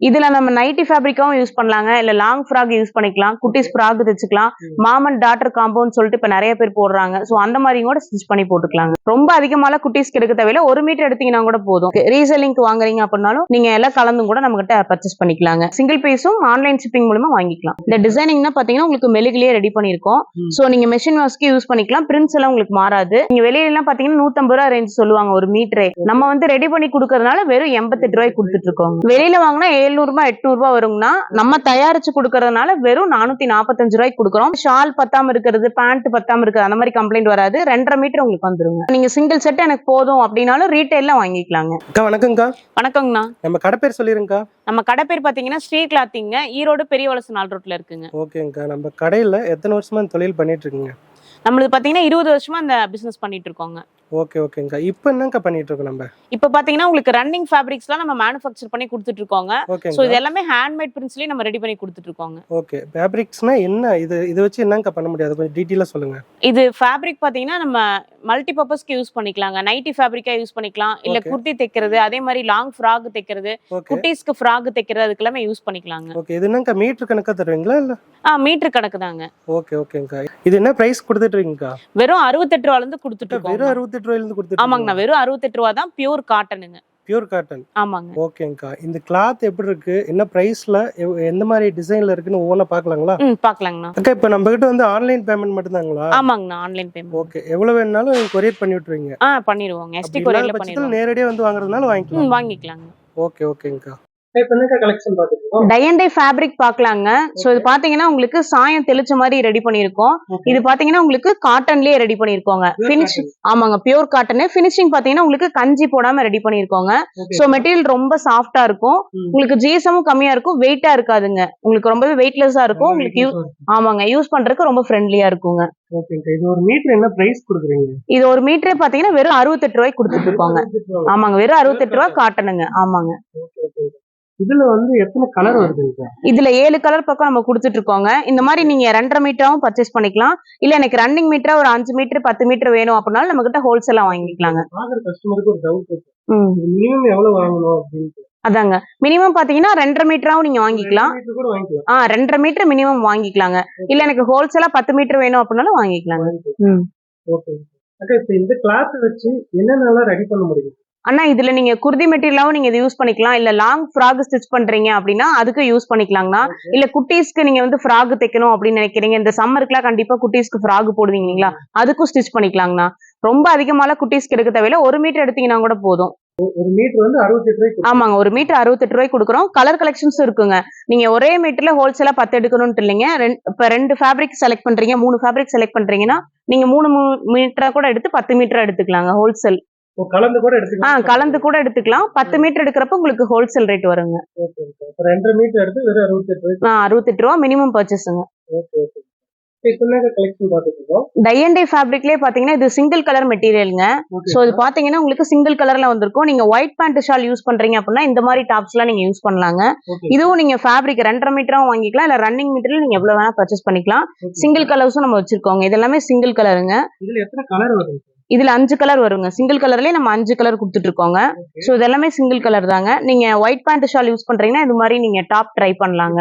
இதுல நம்ம nightie ஃபேப்ரிக்காவும் use பண்ணலாங்க, இல்ல லாங் ஃப்ராக் யூஸ் பண்ணிக்கலாம், குட்டீஸ் ஃப்ராக் தைச்சுக்கலாம், மாம் அண்ட் டாட்டர் காம்போன்னு சொல்லிட்டு இப்ப நிறைய பேர் போடுறாங்க. சோ அந்த மாதிரி கூட ஸ்டிச் பண்ணி போட்டுக்கலாங்க. ரொம்ப அதிகமால குட்டீஸ்க்கு எடுக்க தேவையில்ல, 1 மீட்டர் எடுத்தீங்கன்னா கூட போதும். ரீசெல்லிங்க்கு வாங்குறீங்க அப்படின்னாலும் நீங்க எல்லாம் கலந்தும் கூட நம்ம கிட்ட பர்ச்சேஸ் பண்ணிக்கலாங்க. சிங்கிள் பீஸும் ஆன்லைன் ஷிப்பிங் மூலமா வாங்கிக்கலாம். இந்த டிசைனிங்னா பாத்தீங்கன்னா உங்களுக்கு மெழுகிலேயே ரெடி பண்ணிருக்கோம். சோ நீங்க மெஷின் வாஷ்க்கு யூஸ் பண்ணிக்கலாம். பிரிண்ட்ஸ் எல்லாம் உங்களுக்கு மாறாது. நீங்க வெளியில எல்லாம் பாத்தீங்கன்னா 150 ரூபாய் ரேஞ்ச் சொல்லுவாங்க ஒரு மீட்டரே. நம்ம வந்து ரெடி பண்ணி கொடுக்கறதுனால வெறும் 88 ரூபாய்க்கு கொடுத்துட்டு இருக்கோம். வெளியில வாங்கினா 700 ரூபாய் 800 ரூபாய் வரும்னா நம்ம தயாரிச்சு கொடுக்கறதுனால வெறும் 445 ரூபாய்க்கு கொடுக்குறோம். ஷால் பத்தாம இருக்கிறது, பேண்ட் பத்தாம இருக்கிறது அந்த மாதிரி கம்ப்ளைண்ட் வராது. 2.5 மீட்டர் உங்களுக்கு வந்துருங்க. நீங்க சிங்கிள் செட் எனக்கு போதும் அப்படின்னாலும் ரீட்டைல்ல வாங்கிக்கலாங்க. வணக்கம்க்கா. வணக்கங்கண்ணா. நம்ம கடை பேர் சொல்லிருங்கக்கா. நம்ம கடை பேர் பாத்தீங்கன்னா ஸ்ரீ கிளாத்திங்க, ஈரோடு பெரிய வலசு 4 ரோட்ல இருக்குங்க. ஓகேங்கக்கா. நம்ம கடையில எத்தனை வருஷமா தொழில் பண்ணிட்டு இருக்கீங்க? நம்மளுக்கு பாத்தீங்கன்னா 20 வருஷமா அந்த பிசினஸ் பண்ணிட்டு இருக்கோங்க. ஓகேங்கக்கா. இப்போ என்னக்கா பண்ணிட்டு இருக்கோம் நம்ம? இப்போ பாத்தீங்கன்னா உங்களுக்கு ரன்னிங் ஃபேப்ரிக்ஸ்லாம் நம்ம மேனுஃபேக்சர் பண்ணி கொடுத்துட்டு இருக்கோங்க. சோ இது எல்லாமே ஹேண்ட்மேட் பிரிண்ட்ஸ்லயே நம்ம ரெடி பண்ணி கொடுத்துட்டு இருக்கோங்க. ஓகே. ஃபேப்ரிக்ஸ்னா என்ன? இது வச்சு என்னக்கா பண்ண முடியாது? கொஞ்சம் டீடைலா சொல்லுங்க. இது ஃபேப்ரிக் பாத்தீங்கன்னா நம்ம மல்டி பர்பஸ்க்கு யூஸ் பண்ணிக்கலாங்க. நைட்டி ஃபேப்ரிக்கா யூஸ் பண்ணிக்கலாம், இல்ல குர்த்தி தைக்கிறது, அதே மாதிரி லாங் ஃப்ராக் தைக்கிறது, குட்டீஸ்க்கு ஃப்ராக் தைக்கிறது அதுக்கெல்லாம் யூஸ் பண்ணிக்கலாங்க. ஓகே. இது என்னக்கா மீட்டர் கணக்கா தருவீங்களா இல்ல? மீட்டர் கணக்கு தாங்க. ஓகேங்கக்கா. இது என்ன பிரைஸ் கொடுத்துட்டு இருக்கீங்கக்கா? வெறும் 68 ரூபாயில இருந்து கொடுத்துட்டு இருக்கோம். வெறும் 68 ரூபாயில இருந்து கொடுத்துட்டு? ஆமாங்கண்ணா, வெறும் 68 ரூபாய் தான். பியூர் காட்டனுங்க. Pure cotton. ஆமாங்க. ஓகேங்கக்கா. இந்த கிளாத் எப்படி இருக்கு, என்ன பிரைஸ்ல, எந்த மாதிரி டிசைன்ல இருக்குன்னு ஒவ்வொன்றா பார்க்கலாங்களா? பார்க்கலாங்கண்ணா. அக்கா, இப்போ நம்ம கிட்ட வந்து ஆன்லைன் பேமெண்ட் மட்டும் தாங்களா? ஆமாங்கண்ணா, ஆன்லைன் பேமெண்ட். ஓகே. எவ்வளவு வேணாலும் கொரியர் பண்ணி விட்டுருவீங்க? பண்ணிடுவோம். எஸ்டி கொரியர்ல பண்ணிடுவோம். நேரடியா வந்து வாங்குறதுனால வாங்கிக்கலாங்க. ஓகேங்கக்கா. டை அண்ட் டை ஃபேப்ரிக் பார்க்கலாங்க. சோ இது பாத்தீங்கன்னா உங்களுக்கு சாயம் தெளிச்ச மாதிரி ரெடி பண்ணிருக்கோம். இது பாத்தீங்கன்னா உங்களுக்கு காட்டன்லயே ரெடி பண்ணிருக்கோங்க. ஃபினிஷிங் ஆமாங்க, பியூர் காட்டன். ஃபினிஷிங் பாத்தீங்கன்னா உங்களுக்கு கஞ்சி போடாம ரெடி பண்ணிருக்கோங்க. சோ மெட்டீரியல் ரொம்ப சாஃப்டா இருக்கும். உங்களுக்கு ஜிஎஸ்எம் கம்மியா இருக்கும், வெயிட்டா இருக்காதுங்க. உங்களுக்கு ரொம்பவே வெயிட்லெஸ்ஸா இருக்கும். உங்களுக்கு ஆமாங்க, யூஸ் பண்றதுக்கு ரொம்ப ஃப்ரெண்ட்லியா இருக்குங்க. இது ஒரு மீட்டர் என்ன பிரைஸ் கொடுக்குறீங்க? இது ஒரு மீட்டரே பாத்தீங்கன்னா வெறும் 68 ரூபாய்க்கு கொடுத்துட்டு இருக்கோங்க. ஆமாங்க, வெறும் 68 ரூபாய் காட்டனுங்க. ஆமாங்க. இதுல வந்து எத்தனை கலர் வருது? இதுல 7 கலர் பக்கம் நம்ம கொடுத்துட்டு இருக்கோங்க. இந்த மாதிரி நீங்க 2.5 மீட்டராவும் பர்ச்சேஸ் பண்ணிக்கலாம், இல்ல எனக்கு ரன்னிங் மீட்டரா ஒரு 5 மீட்டர் 10 மீட்டர் வேணும் அப்படின்னாலும் நம்ம கிட்ட ஹோல்சேலா வாங்கிக்கலாங்க. கஸ்டமருக்கு ஒரு டவுட் இருக்கு, மினிமம் எவ்வளவு வாங்கணும் அப்படின்னு. அதாங்க, மினிமம் பாத்தீங்கன்னா 2.5 மீட்டராவும் நீங்க வாங்கிக்கலாம். 2.5 மீட்டர் மினிமம் வாங்கிக்கலாங்க. இல்ல எனக்கு ஹோல்சேலா 10 மீட்டர் வேணும் அப்படின்னாலும் வாங்கிக்கலாங்க. இந்த கிளாத் வச்சு என்னென்னலாம் ரெடி பண்ண முடியும்? அண்ணா, இதுல நீங்க குர்தி மெட்டீரியலாவும் நீங்க இது யூஸ் பண்ணிக்கலாம், இல்ல லாங் ஃப்ராக் ஸ்டிச் பண்றீங்க அப்படின்னா அதுக்கு யூஸ் பண்ணிக்கலாங்கண்ணா. இல்ல குட்டீஸ்க்கு நீங்க வந்து ஃப்ராக் தைக்கணும் அப்படின்னு நினைக்கிறீங்க, இந்த சம்மருக்குலாம் கண்டிப்பா குட்டீஸ்க்கு ஃப்ராக் போடுவீங்க இல்லைங்களா, அதுக்கும் ஸ்டிச் பண்ணிக்கலாங்கண்ணா. ரொம்ப அதிகமால குட்டீஸ்க்கு எடுக்க தேவையில்ல, 1 மீட்டர் எடுத்தீங்கன்னா கூட போதும். ஒரு மீட்டர் வந்து 68 ரூபாய். ஆமாங்க, ஒரு மீட்டர் 68 ரூபாய் கொடுக்குறோம். கலர் கலெக்ஷன்ஸ் இருக்குங்க. நீங்க ஒரே மீட்டர்ல ஹோல்சேலா 10 எடுக்கணும்னு இல்லைங்க. இப்ப 2 ஃபேப்ரிக் செலக்ட் பண்றீங்க, 3 ஃபேப்ரிக் செலக்ட் பண்றீங்கன்னா நீங்க 3 மீட்டரா கூட எடுத்து 10 மீட்டரா எடுத்துக்கலாங்க. ஹோல்சேல் கலந்து கூட எடுத்துக்கலாம். கலந்து கூட எடுத்துக்கலாம். 10 மீட்டர் எடுக்கிறப்ப உங்களுக்கு ஹோல்சேல் ரேட் வருங்க. 2 மீட்டர் எடுத்து வெறும் 68 ரூபாய். 68 ரூபாய் மினிமம் பர்ச்சேஸ்ங்க. டை அண்ட் டை ஃபேப்ரிக்லயே பாத்தீங்கன்னா இது சிங்கிள் கலர் மெட்டீரியல்ங்க. சோ இது பாத்தீங்கன்னா உங்களுக்கு சிங்கிள் கலர்ல வந்திருக்கும். நீங்க ஒயிட் பேண்ட் ஷால் யூஸ் பண்றீங்க அப்படின்னா இந்த மாதிரி டாப்ஸ் எல்லாம் நீங்க யூஸ் பண்ணலாங்க. இதுவும் நீங்க ஃபேப்ரிக் 2.5 மீட்டரும் வாங்கிக்கலாம், இல்ல ரன்னிங் மீட்டர்ல நீங்க எவ்வளவு வேணா பர்ச்சேஸ் பண்ணிக்கலாம். சிங்கிள் கலர்ஸும் நம்ம வச்சிருக்கோங்க. இது எல்லாமே சிங்கிள் கலருங்க. இதுல எத்தனை கலர் வருது? இதுல 5 கலர் வருங்க. சிங்கிள் கலர்லயே நம்ம 5 கலர் கொடுத்துட்டு இருக்கோங்க. சோ இது எல்லாமே சிங்கிள் கலர் தாங்க. நீங்க ஒயிட் பேண்ட் ஷால் யூஸ் பண்றீங்கன்னா இது மாதிரி நீங்க டாப் ட்ரை பண்ணலாங்க.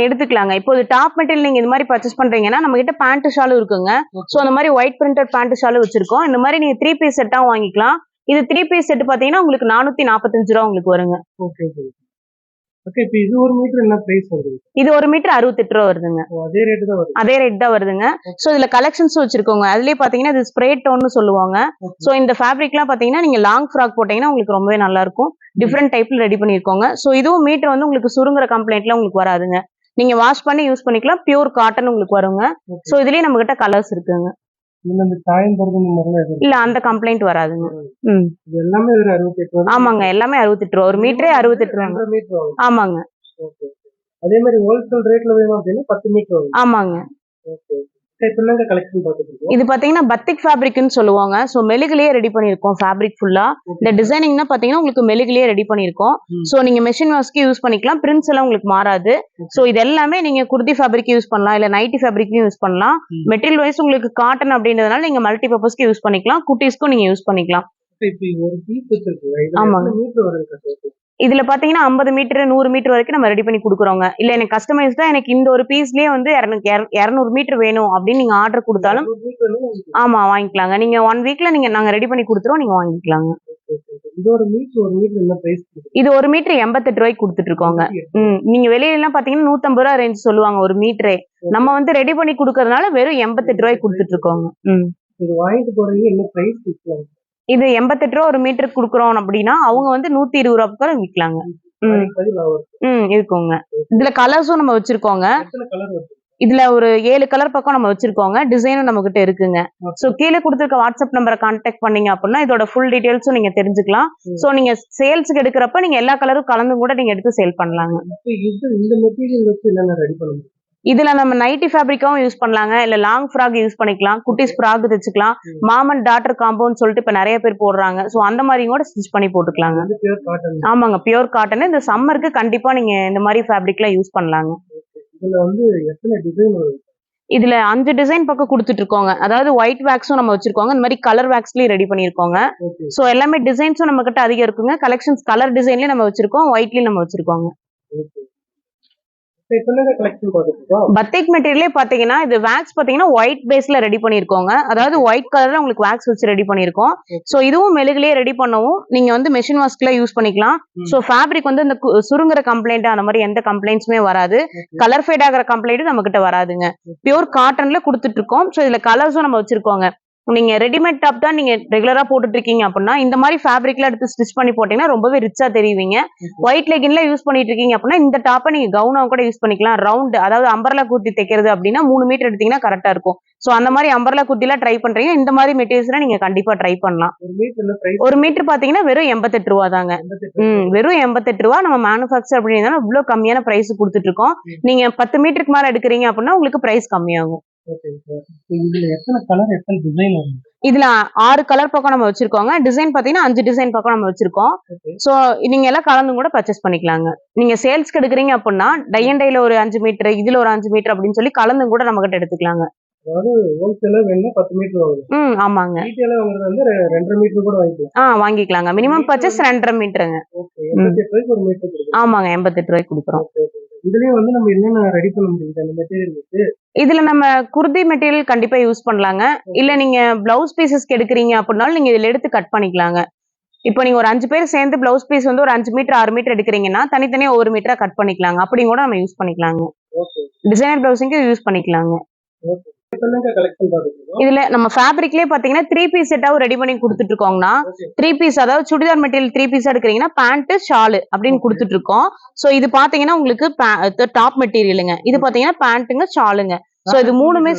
எடுத்துக்கலாங்க. இப்போ டாப் மெட்டீரியல் நீங்க இது மாதிரி பர்ச்சேஸ் பண்றீங்கன்னா நம்ம கிட்ட பேண்ட் ஷாலும் இருக்குங்க. சோ அந்த மாதிரி ஒயிட் பிரிண்டட் பேண்ட் ஷாலும் வச்சிருக்கோம். இந்த மாதிரி நீங்க 3 பீஸ் செட்டா வாங்கிக்கலாம். இது 3 பீஸ் செட் பாத்தீங்கன்னா உங்களுக்கு 445 ரூபாய் உங்களுக்கு வருங்க. இது ஒரு மீட்டர் என்ன பிரைஸ் வருது? இது ஒரு மீட்டர் 68 ரூபாய் வருதுங்க. அதே ரேட் தான் வருது. அதே ரேட் தான் வருதுங்க. சோ இதுல கலெக்ஷன்ஸ் வச்சிருக்கோங்க. அதுலயே பாத்தீங்கன்னா இது ஸ்ப்ரே டோன்னு சொல்லுவாங்க. சோ இந்த ஃபேப்ரிக்லாம் பாத்தீங்கன்னா நீங்க லாங் ஃப்ராக் போட்டீங்கன்னா உங்களுக்கு ரொம்பவே நல்லா இருக்கும். டிஃப்ரெண்ட் டைப்ல ரெடி பண்ணிருக்கோங்க. சோ இதுவும் மீட்டர் வந்து உங்களுக்கு சுருங்குற கம்ப்ளைண்ட்லாம் உங்களுக்கு வராதுங்க. நீங்க வாஷ் பண்ணி யூஸ் பண்ணிக்கலாம். பியூர் காட்டன் உங்களுக்கு வருங்க. சோ இதுலயே நம்ம கிட்ட கலர்ஸ் இருக்குங்க. இல்ல அந்த கம்ப்ளைண்ட் வராதுங்க. எல்லாமே 68 ரூபாய். ஆமாங்க, எல்லாமே 68 ரூபாய். ஒரு மீட்டரே 68 ரூபாய். ஆமாங்க. அதே மாதிரி ஹோல்சேல் ரேட்ல வேணும் அப்படின்னா 10 மீட்டர் வரும். ஆமாங்க. இது பாத்தீங்கன்னா பத்திக் ஃபேப்ரிக்னு சொல்லுவாங்க. சோ மெழுகிலேயே ரெடி பண்ணிருக்கோம் ஃபேப்ரிக் ஃபுல்லா. இந்த டிசைனிங்னா பாத்தீங்கன்னா உங்களுக்கு மெழுகிலேயே ரெடி பண்ணிருக்கோம். சோ நீங்க மெஷின் வாஷ்க்கு யூஸ் பண்ணிக்கலாம். பிரிண்ட்ஸ் எல்லாம் உங்களுக்கு மாறாது. சோ இது எல்லாமே நீங்க குர்தி ஃபேப்ரிக் யூஸ் பண்ணலாம், இல்ல நைட்டி ஃபேப்ரிக்கும் யூஸ் பண்ணலாம். மெட்டீரியல் வைஸ் உங்களுக்கு காட்டன் அப்படின்றதுனால நீங்க மல்டி பர்பஸ்க்கு யூஸ் பண்ணிக்கலாம். குட்டீஸ்க்கும் நீங்க யூஸ் பண்ணிக்கலாம். இதுல பாத்தீங்கன்னா 50 மீட்டர் 100 மீட்டர் வரைக்கும் நம்ம ரெடி பண்ணி கொடுக்குறோங்க. இல்ல எனக்கு கஸ்டமைஸ்டா எனக்கு இந்த ஒரு பீஸ்லயே வந்து 200 மீட்டர் வேணும் அப்படின்னு நீங்க ஆர்டர் கொடுத்தாலும் ஆமா வாங்கிக்கலாங்க. நீங்க 1 வீக்ல நாங்க ரெடி பண்ணி கொடுத்துருவோம், நீங்க வாங்கிக்கலாங்க. இதோட மீட்டர் ஒரு மீட்டர் என்ன பிரைஸ்? இது ஒரு மீட்டர் 88 ரூபாய்க்கு கொடுத்துட்டு இருக்கோங்க. நீங்க வெளியில எல்லாம் பாத்தீங்கன்னா 150 ரூபாய் ரேஞ்ச் சொல்லுவாங்க ஒரு மீட்டரே. நம்ம வந்து ரெடி பண்ணி கொடுக்கறதுனால வெறும் 88 ரூபாய்க்கு கொடுத்துட்டு இருக்கோங்க. இது வாங்கிட்டு போறீங்க என்ன பிரைஸ் விற்கலாம்? இது 88 ரூபா ஒரு மீட்டருக்கு கொடுக்குறோம் அப்படின்னா அவங்க வந்து 120 ரூபாய்க்கு கூட விற்கலாங்க. இருக்குங்க. இதுல கலர்ஸும் நம்ம வச்சிருக்கோங்க. இதுல ஒரு 7 கலர் பக்கம் நம்ம வச்சிருக்கோங்க. டிசைனும் நம்ம கிட்ட இருக்குங்க. சோ கீழே கொடுத்திருக்க வாட்ஸ்அப் நம்பரை கான்டாக்ட் பண்ணீங்க அப்படின்னா இதோட ஃபுல் டீடைல்ஸும் நீங்க தெரிஞ்சுக்கலாம். சோ நீங்க சேல்ஸ்க்கு எடுக்கிறப்ப நீங்க எல்லா கலரும் கலந்து கூட நீங்க எடுத்து சேல் பண்ணலாங்க. இந்த மெட்டீரியல் வச்சு என்னென்ன ரெடி பண்ண முடியும்? இதுல நம்ம நைட்டி ஃபேப்ரிக்காவும் யூஸ் பண்ணலாங்க, இல்ல லாங் ஃப்ராக் யூஸ் பண்ணிக்கலாம், குட்டிஸ் ஃப்ராக் தைச்சுக்கலாம், மாமன் டாட்டர் காம்போன்னு சொல்லிட்டு இப்ப நிறைய பேர் போடுறாங்க. சோ அந்த மாதிரி கூட ஸ்டிச் பண்ணி போட்டுக்கலாங்க. ஆமாங்க, பியூர் காட்டன். இந்த சம்மருக்கு கண்டிப்பா நீங்க இந்த மாதிரி ஃபேப்ரிக்ல யூஸ் பண்ணலாங்க. இதுல வந்து எத்தனை டிசைன் வருது? இதுல 5 டிசைன் பக்கம் கொடுத்துட்டு இருக்கோங்க. அதாவது ஒயிட் வேக்ஸும் நம்ம வச்சிருக்கோங்க, இந்த மாதிரி கலர் வேக்ஸ்லயும் ரெடி பண்ணிருக்கோங்க. சோ எல்லாமே டிசைன்ஸும் நம்ம கிட்ட அதிகம் இருக்குங்க. கலெக்ஷன்ஸ் கலர் டிசைன்லயும் நம்ம வச்சிருக்கோம், ஒயிட்லயும் நம்ம வச்சிருக்கோங்க. பத்திக் மெட்டீரியலே பாத்தீங்கன்னா இது வேக்ஸ் பாத்தீங்கன்னா ஒயிட் பேஸ்ல ரெடி பண்ணிருக்கோங்க. அதாவது ஒயிட் கலர்ல உங்களுக்கு வேக்ஸ் வச்சு ரெடி பண்ணிருக்கோம். சோ இதுவும் மெழுகுலயே ரெடி பண்ணவும் நீங்க வந்து மெஷின் வாஷ்ல யூஸ் பண்ணிக்கலாம். சோ ஃபேப்ரிக் வந்து இந்த சுருங்குற கம்ப்ளைண்ட் அந்த மாதிரி எந்த கம்ப்ளைண்ட்ஸுமே வராது. கலர் ஃபேட் ஆகிற கம்ப்ளைண்ட் நம்ம கிட்ட வராதுங்க. பியூர் காட்டன்ல கொடுத்துட்டு இருக்கோம். சோ இதுல கலர்ஸும் நம்ம வச்சிருக்கோங்க. நீங்க ரெடிமேட் டாப் தான் நீங்க ரெகுலரா போட்டுட்டு இருக்கீங்க அப்படின்னா இந்த மாதிரி ஃபேப்ரிக்ல எடுத்து ஸ்டிச் பண்ணி போட்டீங்கன்னா ரொம்பவே ரிச்சா தெரியுவீங்க. ஒயிட் லெகின்ல யூஸ் பண்ணிட்டு இருக்கீங்க அப்படின்னா இந்த டாப்பை நீங்க கவுனா கூட யூஸ் பண்ணிக்கலாம். ரவுண்ட் அதாவது அம்பர்லா குர்த்தி தைக்கிறது அப்படின்னா 3 மீட்டர் எடுத்தீங்கன்னா கரெக்டா இருக்கும். சோ அந்த மாதிரி அம்பர்லா குர்த்திலாம் ட்ரை பண்றீங்க, இந்த மாதிரி மெட்டீரியல்ஸ்ல நீங்க கண்டிப்பா ட்ரை பண்ணலாம். ஒரு மீட்டர் பாத்தீங்கன்னா வெறும் 88 ரூபா தாங்க. வெறும் 88 ரூபா. நம்ம மேனுஃபேக்சர் அப்படின்னா இவ்வளவு கம்மியான பிரைஸ் கொடுத்துட்டு இருக்கோம். நீங்க 10 மீட்டருக்கு மேல எடுக்கிறீங்க அப்படின்னா உங்களுக்கு பிரைஸ் கம்மியாகும். இதுல எத்தனை கலர் எத்தனை டிசைன் வரும்? இதுல 6 கலர் பக்கம் நம்ம வச்சிருக்கோங்க. டிசைன் பாத்தீங்கன்னா 5 டிசைன் பக்கம் நம்ம வச்சிருக்கோம். சோ நீங்க எல்லாம் கலந்து கூட பர்ச்சேஸ் பண்ணிக்கலாங்க. நீங்க சேல்ஸ்க்கு எடுக்கிறீங்க அப்படின்னா டை அண்ட் டைல ஒரு 5 மீட்டர், இதுல ஒரு 5 மீட்டர் அப்படின்னு சொல்லி கலந்து கூட நம்ம கிட்ட எடுத்துக்கலாங்க. அதாவது ஹோல்சேலா வேணும்னா 10 மீட்டர் வாங்கலாம். ஆமாங்க. ரீட்டைலா வாங்குறது வந்து 2.5 மீட்டர் கூட வாங்கிக்கலாம். வாங்கிக்கலாங்க. Minimum purchase 2.5 மீட்டருங்க. ஓகே. 88 ரூபாய்க்கு ஒரு மீட்டர் கொடுக்குறோம். ஆமாங்க, 88 ரூபாய்க்கு கொடுக்குறோம். இதுலயே வந்து நம்ம என்னென்ன ரெடி பண்ண முடியுது அந்த மெட்டீரியல் வச்சு? இதுல நம்ம குர்தி மெட்டீரியல் கண்டிப்பா யூஸ் பண்ணலாங்க. இல்ல நீங்க பிளவுஸ் பீசஸ்க்கு எடுக்கிறீங்க அப்படின்னாலும் நீங்க இதுல எடுத்து கட் பண்ணிக்கலாங்க. இப்போ நீங்க ஒரு 5 பேர் சேர்ந்து பிளவுஸ் பீஸ் வந்து ஒரு 5 மீட்டர் 6 மீட்டர் எடுக்கிறீங்கன்னா தனித்தனியா ஒவ்வொரு மீட்டரா கட் பண்ணிக்கலாங்க. அப்படி கூட நம்ம யூஸ் பண்ணிக்கலாங்க. டிசைனர் பிளவுஸிங்க்கு யூஸ் பண்ணிக்கலாங்க. இதுல நம்ம ஃபேப்ரிக்லயே பாத்தீங்கன்னா 3 பீஸ் செட்டாவும் ரெடி பண்ணி கொடுத்துட்டு இருக்கோம்னா 3 பீஸ் அதாவது சுடிதார் மெட்டீரியல் 3 பீஸ் எடுக்கிறீங்கன்னா பேண்ட் ஷால் அப்படின்னு கொடுத்துட்டு இருக்கோம். சோ இது பாத்தீங்கன்னா உங்களுக்கு டாப் மெட்டீரியலுங்க, இது பாத்தீங்கன்னா பேண்ட்டுங்க ஷாலுங்க. சோ இது மூணுமே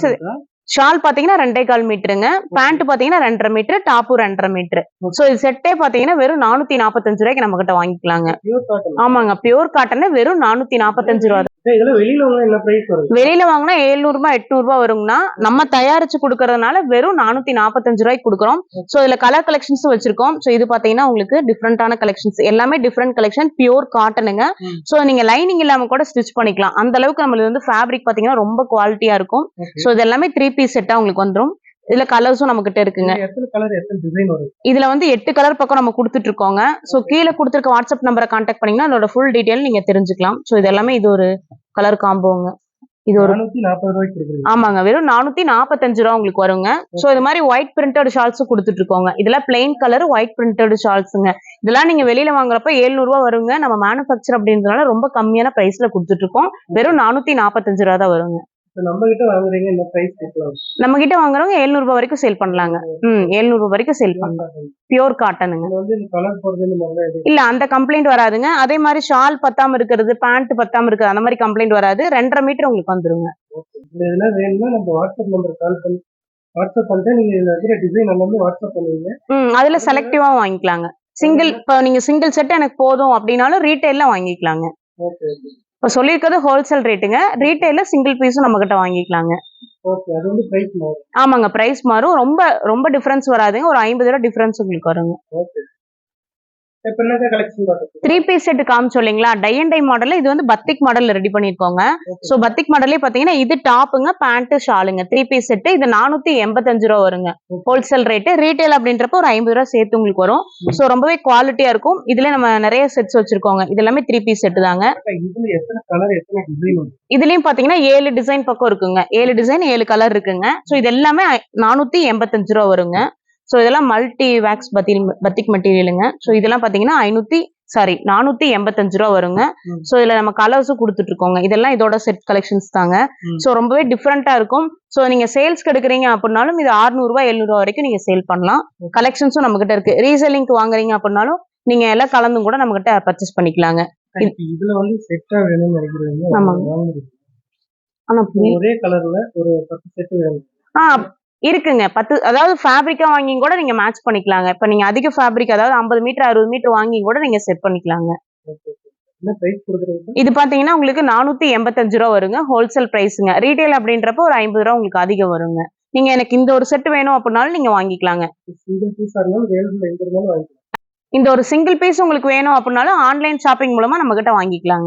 ஷால் பாத்தீங்கன்னா 2.25 மீட்டருங்க, பேண்ட் பாத்தீங்கன்னா 2.5 மீட்டர், டாப்பு 2.5 மீட்டர். சோ இது செட்டே பாத்தீங்கன்னா வெறும் 445 ரூபாய்க்கு நம்ம கிட்ட வாங்கிக்கலாங்க. ஆமாங்க, பியூர் காட்டன் வெறும் 445 ரூபா. வெளியில வாங்கினா 700 ரூபாய் 800 ரூபாய் வருங்கண்ணா. நம்ம தயாரிச்சு கொடுக்கறதுனால வெறும் 445 ரூபாய்க்கு கொடுக்குறோம். சோ இதுல கலர் கலெக்ஷன்ஸ் வச்சிருக்கோம். சோ இது பாத்தீங்கன்னா உங்களுக்கு டிஃப்ரெண்டான கலெக்ஷன்ஸ், எல்லாமே டிஃப்ரெண்ட் கலெக்ஷன், பியூர் காட்டனுங்க. சோ நீங்க லைனிங் இல்லாம கூட ஸ்டிச் பண்ணிக்கலாம். அந்த அளவுக்கு நம்மளுக்கு வந்து ஃபேப்ரிக் பாத்தீங்கன்னா ரொம்ப குவாலிட்டியா இருக்கும். சோ இது எல்லாமே 3 பீஸ் செட்டா உங்களுக்கு வந்துரும். இதுல கலர்ஸும் நம்ம கிட்ட இருக்குங்க. இதுல வந்து 8 கலர் பக்கம் நம்ம கொடுத்துட்டு இருக்கோங்க. சோ கீழே கொடுத்திருக்க வாட்ஸ்அப் நம்பரை கான்டாக்ட் பண்ணீங்கன்னா அதோட ஃபுல் டீடைல் நீங்க தெரிஞ்சுக்கலாம். சோ இது எல்லாமே இது ஒரு கலர் காம்போங்க. இது ஒரு 440 ரூபாய்க்கு கொடுக்குறீங்க. ஆமாங்க, வெறும் 445 ரூபா உங்களுக்கு வருங்க. சோ இது மாதிரி ஒயிட் பிரிண்டட் ஷால்ஸும் கொடுத்துட்டு இருக்கோங்க. இதெல்லாம் பிளைன் கலர் ஒயிட் பிரிண்டட் ஷால்ஸுங்க. இதெல்லாம் நீங்க வெளியில வாங்குறப்ப 700 ரூபா வருங்க. நம்ம மேனுஃபேக்சர் அப்படின்றதுனால ரொம்ப கம்மியான பிரைஸ்ல கொடுத்துட்டு இருக்கோம். வெறும் 445 ரூபா தான் வருங்க. நம்ம கிட்ட வாங்குறீங்க இந்த பிரைஸ் கேட்கலாம். நம்ம கிட்ட வாங்குறவங்க 700 ரூபாய் வரைக்கும் சேல் பண்ணலாங்க. 700 ரூபாய் வரைக்கும் சேல் பண்ணலாம். பியூர் காட்டனுங்க. இல்ல அந்த கம்ப்ளைண்ட் வராதுங்க. அதே மாதிரி ஷால் பத்தாம இருக்கிறது, பேண்ட் பத்தாம இருக்கிறது அந்த மாதிரி கம்ப்ளைண்ட் வராது. 2.5 மீட்டர் உங்களுக்கு வந்துருங்க. இதெல்லாம் வேணும்னா நம்ம வாட்ஸ்அப் நம்பர் கால் பண்ணி வாட்ஸ்அப் பண்ணிட்டு நீங்க இதுல இருக்கிற டிசைன் எல்லாமே வாட்ஸ்அப் பண்ணுவீங்க. அதுல செலக்டிவா வாங்கிக்கலாங்க. சிங்கிள் இப்போ நீங்க சிங்கிள் செட் எனக்கு போதும் அப்படின்னாலும் ரீட்டைல்ல வாங்கிக்கலாங்க. ஓகே. இப்போ சொல்லியிருக்கிறது ஹோல்சேல் ரேட்டுங்க. ரீட்டைல்ல சிங்கிள் பீஸும் நம்ம கிட்ட வாங்கிக்கலாங்க. ஓகே. அது வந்து பிரைஸ் மாறும். ஆமாங்க, பிரைஸ் மாறும். ரொம்ப ரொம்ப டிஃபரன்ஸ் வராதுங்க. ஒரு 50 ரூபாய் டிஃபரன்ஸ் உங்களுக்கு வருங்க. ஓகே. இப்ப என்ன கலெக்ஷன் பாத்துக்கோங்க. 3 பீஸ் செட் காமிச்சோம் இல்லைங்களா, டை அண்ட் டை மாடல்ல இது வந்து பத்திக் மாடல்ல ரெடி பண்ணிருக்கோங்க. சோ பத்திக் மாடல்லே பாத்தீங்கன்னா இது டாப்புங்க, பேண்ட், ஷாலுங்க 3 பீஸ் செட். இது 485 ரூபா வருங்க ஹோல்சேல் ரேட். ரீட்டைல் அப்படின்றப்ப ஒரு 50 ரூபா சேர்த்து உங்களுக்கு வரும். சோ ரொம்பவே குவாலிட்டியா இருக்கும். இதுல நம்ம நிறைய செட்ஸ் வச்சிருக்கோங்க. இது எல்லாமே 3 பீஸ் செட் தாங்க. இதுல எத்தனை கலர் எத்தனை டிசைன் வந்து இதுலயும் பாத்தீங்கன்னா 7 டிசைன் பக்கம் இருக்குங்க. 7 டிசைன் 7 கலர் இருக்குங்க. சோ இது எல்லாமே 485 ரூபா வருங்க. சோ இதெல்லாம் மல்டி வேக்ஸ் பத்திக் மெட்டீரியலுங்க. சோ இதெல்லாம் பாத்தீங்கன்னா 485 ரூபா வருங்க. சோ இதுல நம்ம கலர்ஸும் கொடுத்துட்டு இருக்கோங்க. இதெல்லாம் இதோட செட் கலெக்ஷன்ஸ் தாங்க. சோ ரொம்பவே டிஃப்ரெண்டா இருக்கும். சோ நீங்க சேல்ஸ்க்கு எடுக்கிறீங்க அப்படின்னாலும் இது 600 ரூபாய் 700 ரூபாய் வரைக்கும் நீங்க சேல் பண்ணலாம். கலெக்ஷன்ஸும் நம்ம கிட்ட இருக்கு. ரீசெல்லிங்க்கு வாங்குறீங்க அப்படின்னாலும் நீங்க எல்லாம் கலந்தும் கூட நம்ம கிட்ட பர்ச்சேஸ் பண்ணிக்கலாங்க. இதுல வந்து செட்டா வேணும்னு நினைக்கிறீங்க. ஆமாங்க. ஆனா ஒரே கலர்ல ஒரு 10 செட் வேணும். இருக்குங்க. 10 அதாவது ஃபேப்ரிக்கா வாங்கி கூட நீங்க மேட்ச் பண்ணிக்கலாங்க. இப்ப நீங்க அதிக ஃபேப்ரிக் அதாவது 50 மீட்டர் 60 மீட்டர் வாங்கி கூட நீங்க செட் பண்ணிக்கலாங்க. என்ன பிரைஸ் கொடுக்குறீங்க? இது பாத்தீங்கன்னா உங்களுக்கு 485 ரூபா வருங்க ஹோல்சேல் பிரைஸ்ங்க. ரீட்டைல் அப்படின்றப்போ ஒரு 50 ரூபா உங்களுக்கு அதிகம் வருங்க. நீங்க எனக்கு இந்த ஒரு செட் வேணும் அப்படின்னாலும் நீங்க வாங்கிக்கலாங்க. சிங்கிள் பீஸா இருந்தாலும் வேல்ஸ்ல எங்க இருந்தாலும் வாங்கிக்கலாம். இந்த ஒரு சிங்கிள் பீஸ் உங்களுக்கு வேணும் அப்படின்னாலும் ஆன்லைன் ஷாப்பிங் மூலமா நம்ம கிட்ட வாங்கிக்கலாங்க.